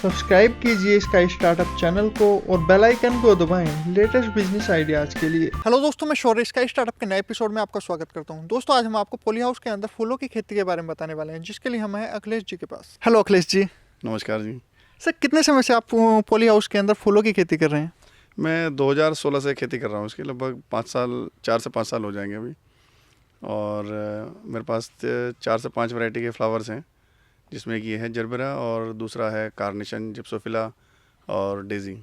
Subscribe कीजिए sky startup channel को और बेल आइकन को दबाएं लेटेस्ट बिजनेस आइडियाज़ के लिए। हेलो दोस्तों, मैं शौर्य स्काई स्टार्टअप के नए एपिसोड में आपका स्वागत करता हूं। दोस्तों, आज हम आपको पॉली हाउस के अंदर फूलों की खेती के बारे में बताने वाले हैं, जिसके लिए हम हैं अखिलेश जी के पास। हेलो अखिलेश जी। नमस्कार जी। सर, कितने समय से आप पॉली हाउस के अंदर फूलों की खेती कर रहे हैं? मैं 2016 से खेती कर रहा हूँ। इसके लगभग 5 साल 4 से 5 साल हो जाएंगे अभी। और मेरे पास 4 से 5 वैरायटी के फ्लावर्स हैं, जिसमें कि ये है जरबेरा और दूसरा है कार्नेशन, जिप्सोफिला और डेजी।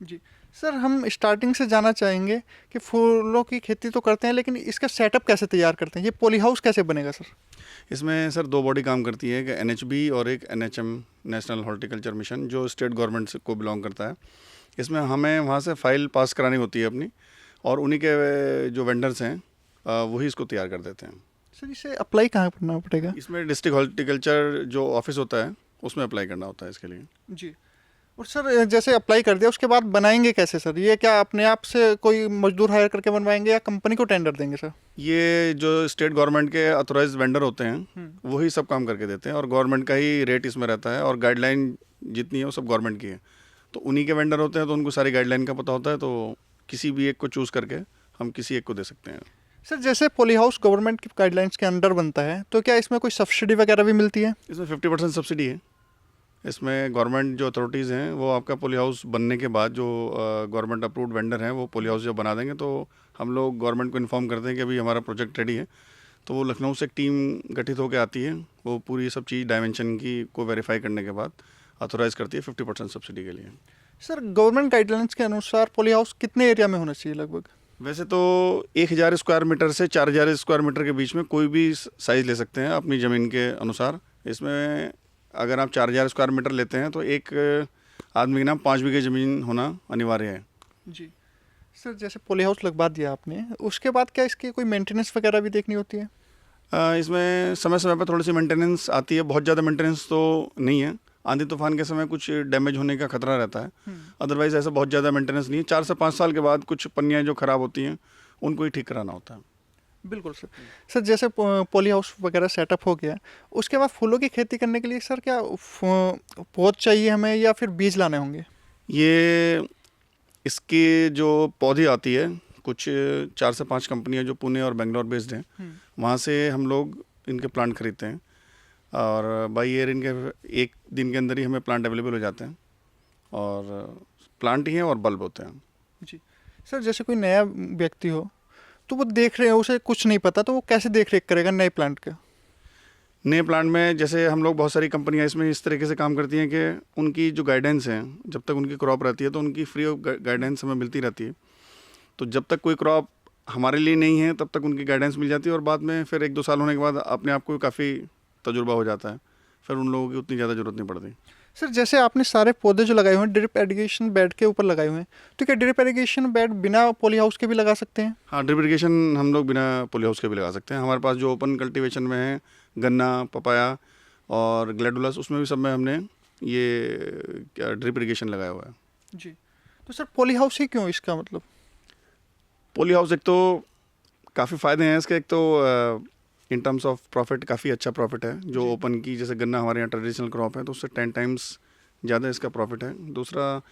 जी सर, हम स्टार्टिंग से जानना चाहेंगे कि फूलों की खेती तो करते हैं, लेकिन इसका सेटअप कैसे तैयार करते हैं? ये पॉली हाउस कैसे बनेगा सर? इसमें सर 2 बॉडी काम करती है, एक NHB और एक NHM, नेशनल हॉर्टिकल्चर मिशन, जो स्टेट गवर्नमेंट को बिलोंग करता है। इसमें हमें वहाँ से फ़ाइल पास करानी होती है अपनी, और उन्हीं के जो वेंडर्स हैं वही इसको तैयार कर देते हैं। सर, इसे अप्लाई कहाँ करना पड़ेगा? इसमें डिस्ट्रिक्ट हॉर्टिकल्चर जो ऑफिस होता है उसमें अप्लाई करना होता है इसके लिए। जी। और सर, जैसे अप्लाई कर दिया उसके बाद बनाएंगे कैसे सर? ये क्या अपने आप से कोई मजदूर हायर करके बनवाएंगे या कंपनी को टेंडर देंगे सर? ये जो स्टेट गवर्नमेंट के ऑथोराइज वेंडर होते हैं वही सब काम करके देते हैं, और गवर्नमेंट का ही रेट इसमें रहता है, और गाइडलाइन जितनी है वो सब गवर्नमेंट की है। तो उन्हीं के वेंडर होते हैं, तो उनको सारी गाइडलाइन का पता होता है, तो किसी भी एक को चूज़ करके हम किसी एक को दे सकते हैं। सर, जैसे पॉली हाउस गवर्नमेंट की गाइडलाइंस के अंडर बनता है, तो क्या इसमें कोई सब्सिडी वगैरह भी मिलती है? इसमें 50% सब्सिडी है। इसमें गवर्नमेंट जो अथॉरिटीज़ हैं वो आपका पॉली हाउस बनने के बाद, जो गवर्नमेंट अप्रूव्ड वेंडर हैं, वो पॉली हाउस जब बना देंगे तो हम लोग गवर्नमेंट को इन्फॉर्म करते हैं कि अभी हमारा प्रोजेक्ट रेडी है। तो वो लखनऊ से एक टीम गठित होकर आती है, वो पूरी सब चीज़ डायमेंशन की को वेरीफाई करने के बाद अथोराइज करती है 50% सब्सिडी के लिए। सर, गवर्नमेंट गाइडलाइंस के अनुसार पॉली हाउस कितने एरिया में होना चाहिए लगभग? वैसे तो 1000 स्क्वायर मीटर से 4000 स्क्वायर मीटर के बीच में कोई भी साइज़ ले सकते हैं अपनी ज़मीन के अनुसार। इसमें अगर आप 4000 स्क्वायर मीटर लेते हैं तो एक आदमी के नाम 5 बीघे ज़मीन होना अनिवार्य है। जी सर, जैसे पॉली हाउस लगवा दिया आपने, उसके बाद क्या इसकी कोई मेंटेनेंस वगैरह भी देखनी होती है? इसमें समय समय पर थोड़ी सी मेंटेनेंस आती है, बहुत ज़्यादा मेंटेनेंस तो नहीं है। आंधी तूफान के समय कुछ डैमेज होने का खतरा रहता है, अदरवाइज़ ऐसा बहुत ज़्यादा मेंटेनेंस नहीं है। 4 से 5 साल के बाद कुछ पन्नियाँ जो ख़राब होती हैं उनको ही ठीक कराना होता है। बिल्कुल सर। सर, जैसे पॉली हाउस वगैरह सेटअप हो गया, उसके बाद फूलों की खेती करने के लिए सर क्या पौध चाहिए हमें या फिर बीज लाने होंगे? ये इसकी जो पौधी आती है, कुछ 4 से 5 कंपनियां जो पुणे और बेंगलोर बेस्ड हैं, वहाँ से हम लोग इनके प्लांट खरीदते हैं, और बाई ईयर इनके 1 दिन के अंदर ही हमें प्लांट अवेलेबल हो जाते हैं, और प्लांट ही हैं और बल्ब होते हैं। जी सर, जैसे कोई नया व्यक्ति हो तो वो देख रहे हैं, उसे कुछ नहीं पता, तो वो कैसे देख रेख करेगा नए प्लांट का? नए प्लांट में जैसे हम लोग, बहुत सारी कंपनियां इसमें इस तरीके से काम करती हैं कि उनकी जो गाइडेंस है, जब तक उनकी क्रॉप रहती है तो उनकी फ्री ऑफ गाइडेंस हमें मिलती रहती है। तो जब तक कोई क्रॉप हमारे लिए नहीं है तब तक उनकी गाइडेंस मिल जाती है, और बाद में फिर 1-2 साल होने के बाद अपने आप को काफ़ी तजुर्बा हो जाता है, फिर उन लोगों की उतनी ज़्यादा ज़रूरत नहीं पड़ती। सर, जैसे आपने सारे पौधे जो लगाए हुए हैं ड्रिप इरिगेशन बेड के ऊपर लगाए हुए हैं, तो क्या ड्रिप इरिगेशन बेड बिना पॉली हाउस के भी लगा सकते हैं? हाँ, ड्रिप इरिगेशन हम लोग बिना पॉली हाउस के भी लगा सकते हैं। हमारे पास जो ओपन कल्टीवेशन में है, गन्ना, पपाया और ग्लैडुलस, उसमें भी सब में हमने ये क्या ड्रिप इरिगेशन लगाया हुआ है। जी। तो सर, पॉली हाउस ही क्यों इसका मतलब? पॉली हाउस एक तो काफ़ी फ़ायदे हैं इसके। एक तो इन टर्म्स ऑफ प्रॉफिट काफ़ी अच्छा प्रॉफिट है। जो ओपन की, जैसे गन्ना हमारे यहाँ ट्रेडिशनल क्रॉप है, तो उससे 10 टाइम्स ज़्यादा इसका प्रॉफिट है। दूसरा,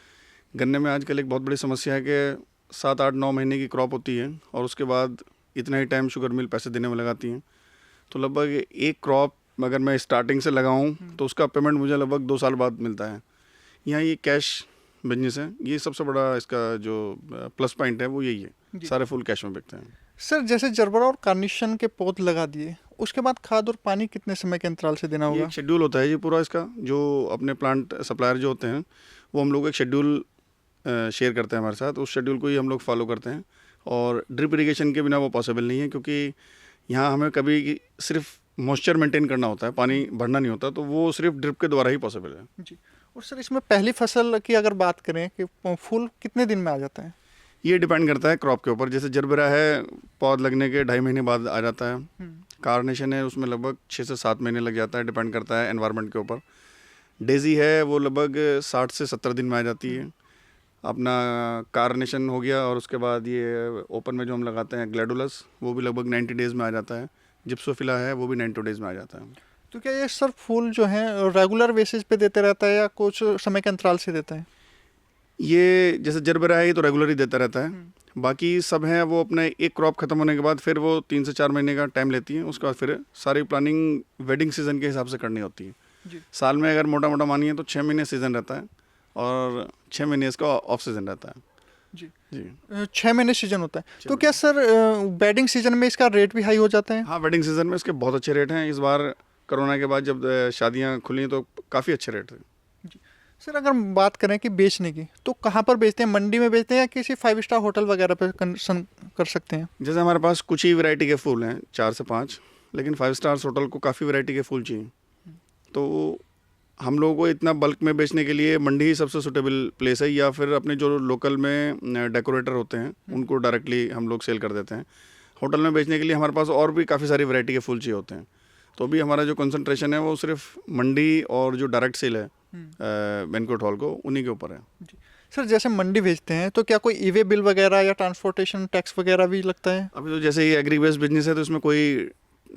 गन्ने में आजकल एक बहुत बड़ी समस्या है कि 7, 8, 9 महीने की क्रॉप होती है, और उसके बाद इतना ही टाइम शुगर मिल पैसे देने में लगाती हैं। तो लगभग एक क्रॉप अगर मैं स्टार्टिंग से लगाऊं तो उसका पेमेंट मुझे लगभग 2 साल बाद मिलता है। यहाँ ये कैश बिजनेस है, ये सबसे बड़ा इसका जो प्लस पॉइंट है वो यही है, सारे फुल कैश में बिकते हैं। सर, जैसे जरबरा और कार्निशन के पौध लगा दिए, उसके बाद खाद और पानी कितने समय के अंतराल से देना ये होगा? एक शेड्यूल होता है जी पूरा इसका। जो अपने प्लांट सप्लायर जो होते हैं वो हम लोग एक शेड्यूल शेयर करते हैं हमारे साथ, उस शेड्यूल को ही हम लोग फॉलो करते हैं। और ड्रिप इरिगेशन के बिना वो पॉसिबल नहीं है, क्योंकि यहाँ हमें कभी सिर्फ मॉइस्चर मेंटेन करना होता है, पानी भरना नहीं होता, तो वो सिर्फ ड्रिप के द्वारा ही पॉसिबल है। जी। और सर, इसमें पहली फसल की अगर बात करें कि फूल कितने दिन में आ जाता है? ये डिपेंड करता है क्रॉप के ऊपर। जैसे जरबेरा है, पौध लगने के 2.5 महीने बाद आ जाता है। कार्नेशन है, उसमें लगभग 6 से 7 महीने लग जाता है, डिपेंड करता है एनवायरनमेंट के ऊपर। डेजी है, वो लगभग 60 से 70 दिन में आ जाती है। अपना कार्नेशन हो गया, और उसके बाद ये ओपन में जो हम लगाते हैं ग्लैडुलस, वो भी लगभग 90 डेज़ में आ जाता है। जिप्सोफिला है, वो भी 90 डेज़ में आ जाता है। तो क्या ये सर फूल जो है रेगुलर बेसिस पे देते रहता है या कुछ समय के अंतराल से देता है? ये जैसे जरबरा है, ये तो रेगुलर ही देता रहता है। बाकी सब हैं वो अपने एक क्रॉप खत्म होने के बाद फिर वो 3 से 4 महीने का टाइम लेती हैं। उसके बाद फिर सारी प्लानिंग वेडिंग सीजन के हिसाब से करनी होती है। जी। साल में अगर मोटा मोटा मानिए तो 6 महीने सीजन रहता है और 6 महीने इसका ऑफ सीजन रहता है। जी। जी 6 महीने सीजन होता है। तो महीने। क्या सर वेडिंग सीजन में इसका रेट भी हाई हो जाता है? हाँ, वेडिंग सीजन में इसके बहुत अच्छे रेट हैं। इस बार कोरोना के बाद जब शादियाँ खुली तो काफ़ी अच्छे रेट थे। सर अगर बात करें कि बेचने की, तो कहाँ पर बेचते हैं? मंडी में बेचते हैं या किसी 5 स्टार होटल वगैरह पे कंसन कर सकते हैं? जैसे हमारे पास कुछ ही वैरायटी के फूल हैं, 4 से 5, लेकिन 5 स्टार्स होटल को काफ़ी वैरायटी के फूल चाहिए। तो हम लोगों को इतना बल्क में बेचने के लिए मंडी ही सबसे सुटेबल प्लेस है, या फिर अपने जो लोकल में डेकोरेटर होते हैं उनको डायरेक्टली हम लोग सेल कर देते हैं। होटल में बेचने के लिए हमारे पास और भी काफ़ी सारी वैरायटी के फूल चाहिए होते हैं। तो अभी हमारा जो कंसंट्रेशन है वो सिर्फ मंडी और जो डायरेक्ट सेल है बैंक्वेट हॉल को, उन्हीं के ऊपर है। जी। सर जैसे मंडी भेजते हैं तो क्या कोई ई वे बिल वगैरह या ट्रांसपोर्टेशन टैक्स वगैरह भी लगता है? अभी तो जैसे ये एग्री बेस्ड बिजनेस है तो इसमें कोई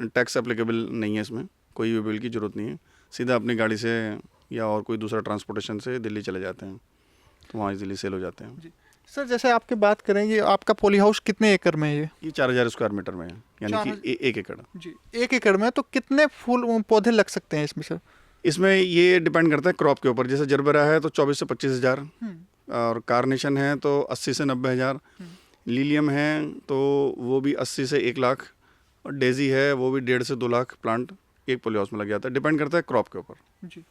टैक्स एप्लीकेबल नहीं है, इसमें कोई भी बिल की ज़रूरत नहीं है। सीधा अपनी गाड़ी से या और कोई दूसरा ट्रांसपोर्टेशन से दिल्ली चले जाते हैं तो वहाँ इजीली सेल हो जाते हैं। जी। सर जैसे आपकी बात करें, ये आपका पॉली हाउस कितने एकड़ में है ये? ये 4000 स्क्वायर मीटर में है, यानी कि 1 एकड़। जी 1 एकड़ में, तो कितने फूल पौधे लग सकते हैं इसमें सर? इसमें ये डिपेंड करता है क्रॉप के ऊपर। जैसे जरबरा है तो 24 से 25 हज़ार, और कार्नेशन है तो 80 से 90 हज़ार, लीलियम है तो वो भी 80 से 1 लाख, और डेजी है वो भी 1.5 से 2 लाख प्लांट एक पॉली हाउस में लग जाता है। डिपेंड करता है क्रॉप के ऊपर। जी।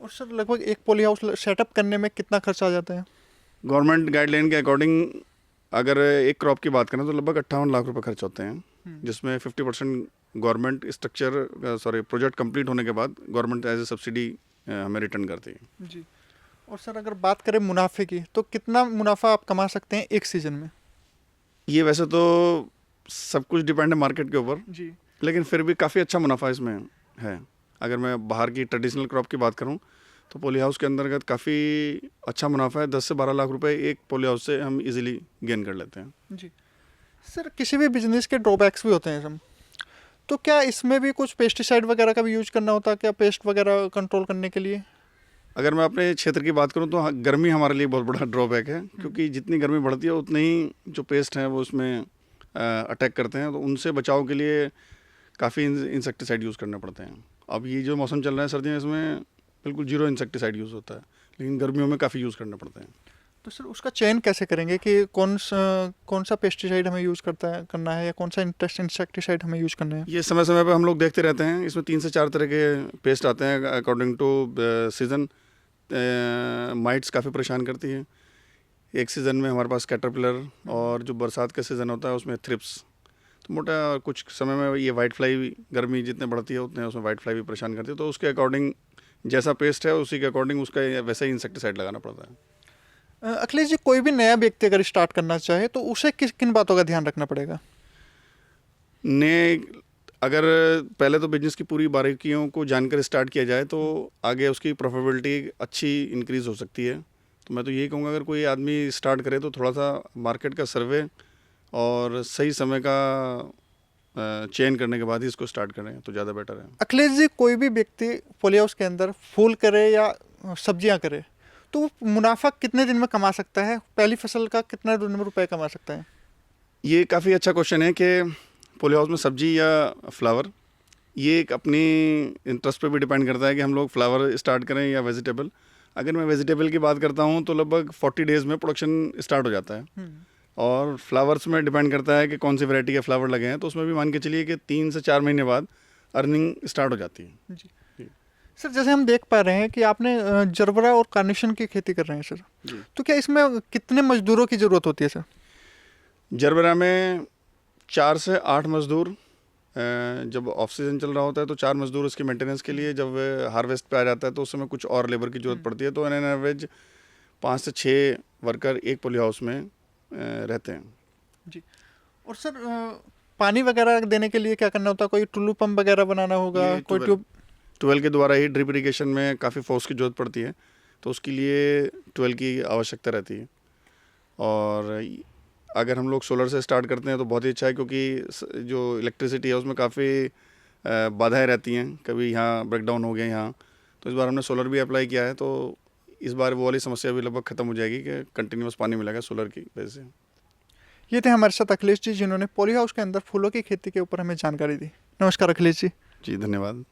और सर लगभग एक पॉली हाउस सेटअप करने में कितना खर्चा आ जाता है? गवर्नमेंट गाइडलाइन के अकॉर्डिंग अगर एक क्रॉप की बात करें तो लगभग 58 लाख रुपए खर्च होते हैं, जिसमें 50% गवर्नमेंट प्रोजेक्ट कंप्लीट होने के बाद गवर्नमेंट एज ए सब्सिडी हमें रिटर्न करती है। जी। और सर अगर बात करें मुनाफे की, तो कितना मुनाफा आप कमा सकते हैं एक सीजन में? ये वैसे तो सब कुछ डिपेंड है मार्केट के ऊपर, जी। लेकिन फिर भी काफ़ी अच्छा मुनाफा इसमें है। अगर मैं बाहर की ट्रेडिशनल क्रॉप की बात करूं तो पॉली हाउस के अंतर्गत काफ़ी अच्छा मुनाफा है। 10 से 12 लाख रुपए एक पॉली हाउस से हम इजीली गेन कर लेते हैं। जी। सर किसी भी बिजनेस के ड्रॉबैक्स भी होते हैं सर, तो क्या इसमें भी कुछ पेस्टिसाइड वगैरह का भी यूज करना होता है क्या, पेस्ट वगैरह कंट्रोल करने के लिए? अगर मैं अपने क्षेत्र की बात करूं तो हाँ, गर्मी हमारे लिए बहुत बड़ा ड्रॉबैक है, क्योंकि जितनी गर्मी बढ़ती है उतनी ही जो पेस्ट हैं वो उसमें अटैक करते हैं। तो उनसे बचाव के लिए काफ़ी इंसेक्टिसाइड यूज़ करने पड़ते हैं। अब ये जो मौसम चल रहा है सर्दियों में, इसमें बिल्कुल 0 इंसेक्टिसाइड यूज़ होता है, लेकिन गर्मियों में काफ़ी यूज़ करने पड़ते हैं। तो सर उसका चयन कैसे करेंगे कि कौन सा पेस्टिसाइड हमें यूज़ करना है या कौन सा इंसेक्टिसाइड हमें यूज़ करना है? ये समय समय पे हम लोग देखते रहते हैं। इसमें 3 से 4 तरह के पेस्ट आते हैं अकॉर्डिंग टू सीज़न। माइट्स काफ़ी परेशान करती है। एक सीज़न में हमारे पास कैटरपिलर, और जो बरसात का सीज़न होता है उसमें थ्रिप्स। तो मोटा कुछ समय में ये वाइट फ्लाई, गर्मी जितने बढ़ती है उतने उसमें वाइट फ्लाई भी परेशान करती है। तो उसके अकॉर्डिंग जैसा पेस्ट है उसी के अकॉर्डिंग उसका वैसा ही इंसेक्टिसाइड लगाना पड़ता है। अखिलेश जी, कोई भी नया व्यक्ति अगर स्टार्ट करना चाहे तो उसे किन बातों का ध्यान रखना पड़ेगा? अगर पहले तो बिजनेस की पूरी बारीकियों को जानकर स्टार्ट किया जाए तो आगे उसकी प्रॉफिटेबिलिटी अच्छी इंक्रीज़ हो सकती है। तो मैं तो यही कहूँगा, अगर कोई आदमी स्टार्ट करे तो थोड़ा सा मार्केट का सर्वे और सही समय का चयन करने के बाद ही इसको स्टार्ट करें तो ज़्यादा बेटर है। अखिलेश जी, कोई भी व्यक्ति पॉली हाउस के अंदर फूल करे या सब्जियां करे तो वो मुनाफा कितने दिन में कमा सकता है? पहली फसल का कितना दिन में रुपए कमा सकता है? ये काफ़ी अच्छा क्वेश्चन है कि पॉली हाउस में सब्जी या फ्लावर, ये एक अपनी इंटरेस्ट पे भी डिपेंड करता है कि हम लोग फ्लावर स्टार्ट करें या वेजिटेबल। अगर मैं वेजिटेबल की बात करता हूँ तो लगभग 40 डेज़ में प्रोडक्शन स्टार्ट हो जाता है, और फ्लावर्स में डिपेंड करता है कि कौन सी वैरायटी के फ्लावर लगे हैं। तो उसमें भी मान के चलिए कि 3 से 4 महीने बाद अर्निंग स्टार्ट हो जाती है। जी। सर जैसे हम देख पा रहे हैं कि आपने जरबरा और कार्नेशन की खेती कर रहे हैं सर, जी। तो क्या इसमें कितने मजदूरों की ज़रूरत होती है सर? जरबरा में 4 से 8 मज़दूर, जब ऑफ सीजन चल रहा होता है तो 4 मज़दूर उसके मेंटेनेंस के लिए। जब हार्वेस्ट पे आ जाता है तो उस समय कुछ और लेबर की ज़रूरत पड़ती है। तो एन एवरेज 5 से 6 वर्कर एक पॉली हाउस में रहते हैं। जी। और सर पानी वगैरह देने के लिए क्या करना होता है? कोई टुल्लू पंप वगैरह बनाना होगा? ये कोई ट्यूब? ट्वेल के द्वारा ही ड्रिप इरीगेशन में काफ़ी फोर्स की ज़रूरत पड़ती है, तो उसके लिए ट्वेल की आवश्यकता रहती है। और अगर हम लोग सोलर से स्टार्ट करते हैं तो बहुत ही अच्छा है, क्योंकि जो इलेक्ट्रिसिटी है उसमें काफ़ी बाधाएं रहती हैं, कभी यहाँ ब्रेकडाउन हो गया यहाँ, तो इस बार हमने सोलर भी अप्लाई किया है, तो इस बार वो वाली समस्या भी लगभग ख़त्म हो जाएगी कि कंटिन्यूस पानी मिलेगा सोलर की वजह से। ये थे हमारे साथ अखिलेश जी, जिन्होंने पॉली हाउस के अंदर फूलों की खेती के ऊपर हमें जानकारी दी। नमस्कार अखिलेश जी। जी धन्यवाद।